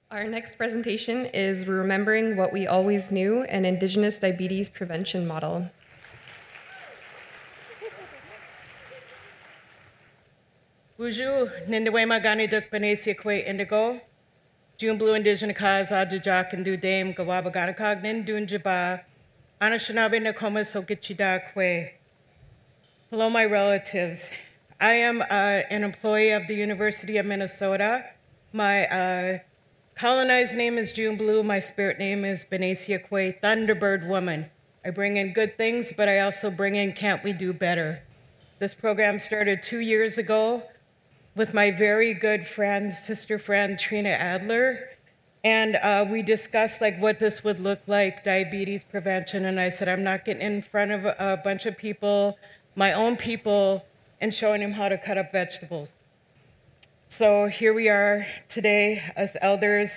Our next presentation is Remembering What We Always Knew, an Indigenous Diabetes Prevention Model. Bonjour, Nindawe Magani Duk Benesia Kwe Indigo, June Blue Indigenous Cause, Ajajak and Dudame, Gawabaganakag, Nindun Jaba, Anashinabe Nakoma Sokichida Kwe. Hello, my relatives. I am an employee of the University of Minnesota. My colonized name is June Blue. My spirit name is Benesia Kwe, Thunderbird Woman. I bring in good things, but I also bring in Can't We Do Better? This program started 2 years ago with my very good friend, sister friend, Trina Adler. And we discussed what this would look like, diabetes prevention. And I said, I'm not getting in front of a bunch of people, my own people, and showing them how to cut up vegetables. So here we are today as elders.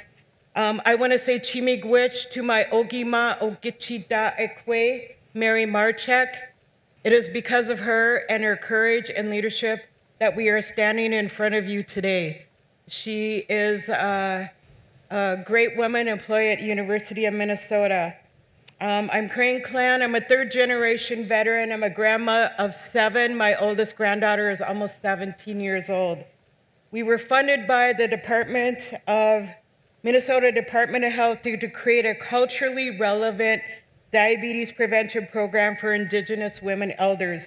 I want to say chimigwich to my Ogima Ogichida Ekwe, Mary Marchek. It is because of her and her courage and leadership that we are standing in front of you today. She is a great woman employee at University of Minnesota. I'm Crane Clan. I'm a third-generation veteran. I'm a grandma of 7. My oldest granddaughter is almost 17 years old. We were funded by the Minnesota Department of Health to create a culturally relevant diabetes prevention program for Indigenous women elders.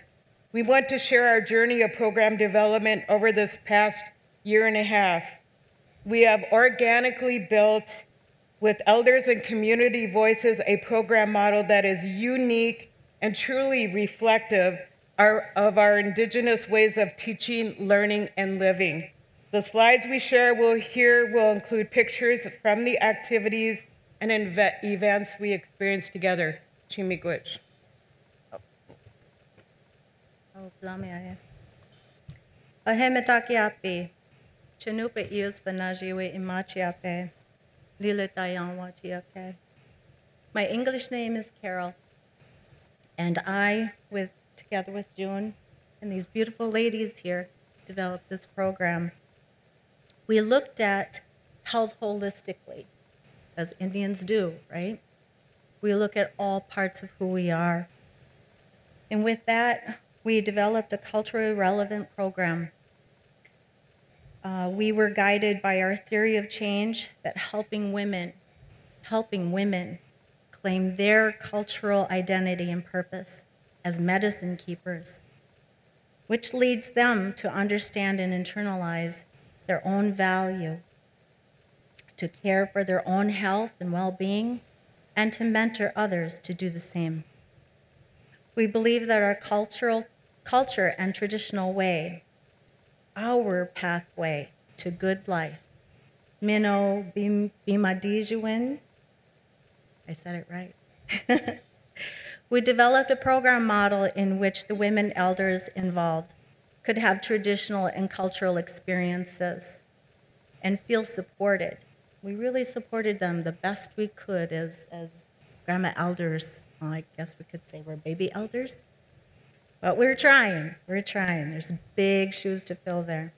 We want to share our journey of program development over this past year and a half. We have organically built, with elders and community voices, a program model that is unique and truly reflective of our Indigenous ways of teaching, learning, and living. The slides we share will include pictures from the activities and events we experienced together. Chimigwich. Oh, Blamiaya. Ahemetakiapi. Chanupe ius banajiwe imachiape. Lilitayan wachiake. My English name is Carol, and I, together with June and these beautiful ladies here, developed this program. We looked at health holistically, as Indians do, right? We look at all parts of who we are. And with that, we developed a culturally relevant program. We were guided by our theory of change that helping women claim their cultural identity and purpose as medicine keepers, which leads them to understand and internalize their own value, to care for their own health and well-being, and to mentor others to do the same. We believe that our culture and traditional way, our pathway to good life, Mino Bimadijuin, I said it right. We developed a program model in which the women elders involved could have traditional and cultural experiences and feel supported. We really supported them the best we could as grandma elders. Well, I guess we could say we're baby elders. But we're trying. There's big shoes to fill there.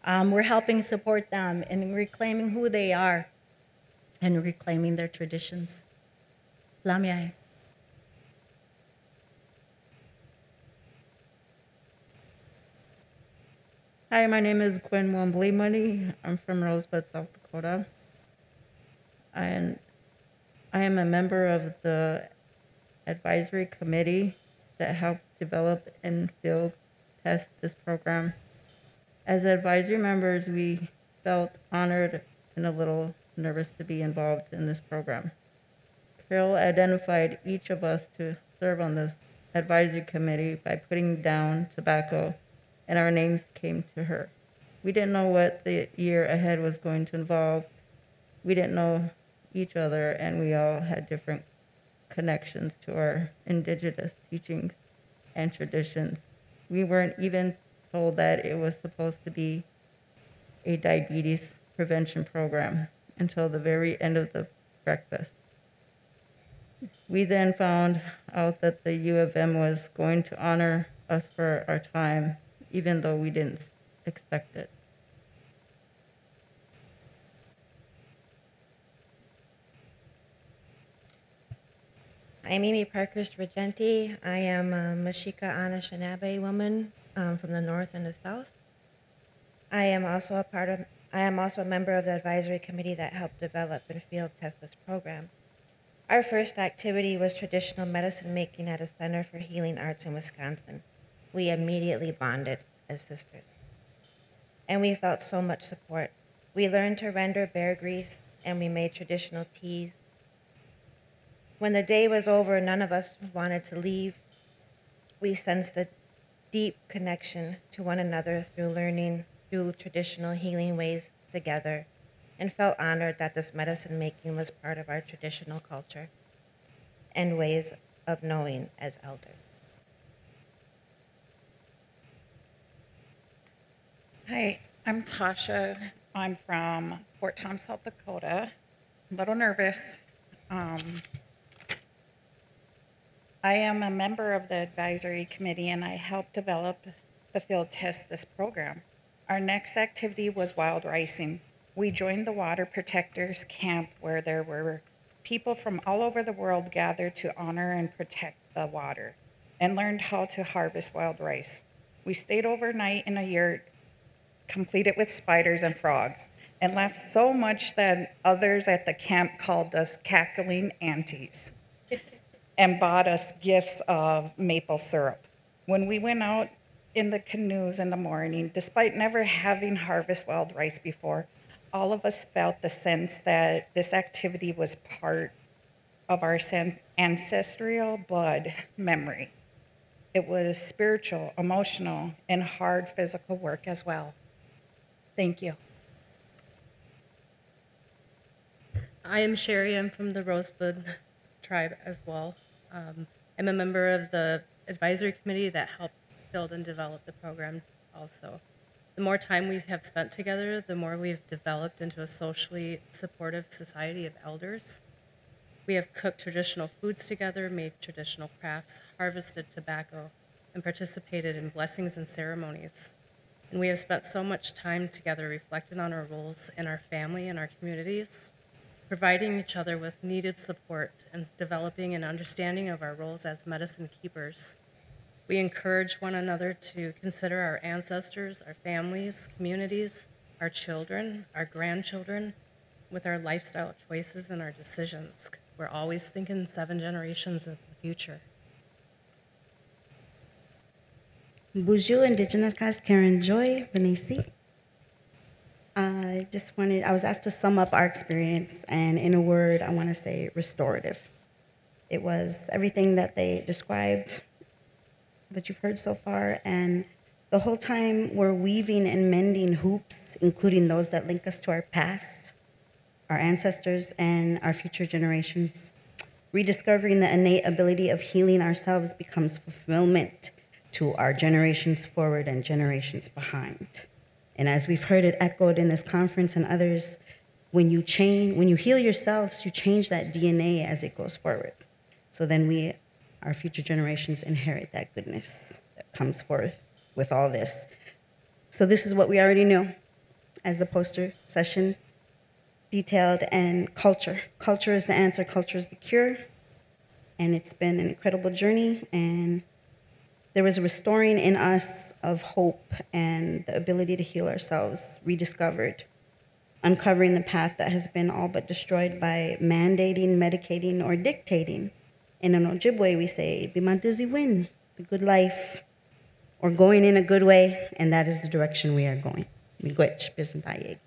We're helping support them in reclaiming who they are and reclaiming their traditions. Lamiai. Hi, my name is Gwen Wombly. I'm from Rosebud, South Dakota. And I am a member of the advisory committee that helped develop and field test this program. As advisory members, we felt honored and a little nervous to be involved in this program. Carol identified each of us to serve on this advisory committee by putting down tobacco, and our names came to her. We didn't know what the year ahead was going to involve. We didn't know each other, and we all had different connections to our Indigenous teachings and traditions. We weren't even told that it was supposed to be a diabetes prevention program until the very end of the breakfast. We then found out that the U of M was going to honor us for our time, even though we didn't expect it. I'm Amy Parkhurst Regenti. I am a Mexica Anishinaabe woman from the north and the south. I am also a member of the advisory committee that helped develop and field test this program. Our first activity was traditional medicine making at a Center for Healing Arts in Wisconsin. We immediately bonded as sisters. And we felt so much support. We learned to render bear grease, and we made traditional teas. When the day was over, none of us wanted to leave. We sensed a deep connection to one another through learning through traditional healing ways together, and felt honored that this medicine making was part of our traditional culture and ways of knowing as elders. Hi, I'm Tasha. I'm from Fort Tom, South Dakota. A little nervous. I am a member of the advisory committee, and I helped develop the field test this program. Our next activity was wild ricing. We joined the Water Protectors Camp, where there were people from all over the world gathered to honor and protect the water, and learned how to harvest wild rice. We stayed overnight in a yurt, completed with spiders and frogs, and laughed so much that others at the camp called us cackling aunties and bought us gifts of maple syrup. When we went out in the canoes in the morning, despite never having harvested wild rice before, all of us felt the sense that this activity was part of our ancestral blood memory. It was spiritual, emotional, and hard physical work as well. Thank you. I am Sherry. I'm from the Rosebud tribe as well. I'm a member of the advisory committee that helped build and develop the program also. The more time we have spent together, the more we've developed into a socially supportive society of elders. We have cooked traditional foods together, made traditional crafts, harvested tobacco, and participated in blessings and ceremonies. And we have spent so much time together reflecting on our roles in our family and our communities, providing each other with needed support and developing an understanding of our roles as medicine keepers. We encourage one another to consider our ancestors, our families, communities, our children, our grandchildren, with our lifestyle choices and our decisions. We're always thinking 7 generations of the future. Bonjour, Indigenous cast Karen Joy, Benisi. I was asked to sum up our experience, and in a word, I want to say restorative. It was everything that they described that you've heard so far, and the whole time we're weaving and mending hoops, including those that link us to our past, our ancestors, and our future generations. Rediscovering the innate ability of healing ourselves becomes fulfillment to our generations forward and generations behind. And as we've heard it echoed in this conference and others, when you heal yourselves, you change that DNA as it goes forward. So then our future generations inherit that goodness that comes forth with all this. So this is what we already knew as the poster session detailed, and culture. Culture is the answer, culture is the cure. And it's been an incredible journey, and there was a restoring in us of hope and the ability to heal ourselves, rediscovered, uncovering the path that has been all but destroyed by mandating, medicating, or dictating. In an Ojibwe, we say, "Bimantizi win," the good life, or going in a good way, and that is the direction we are going. Miigwech, Bisantayeg.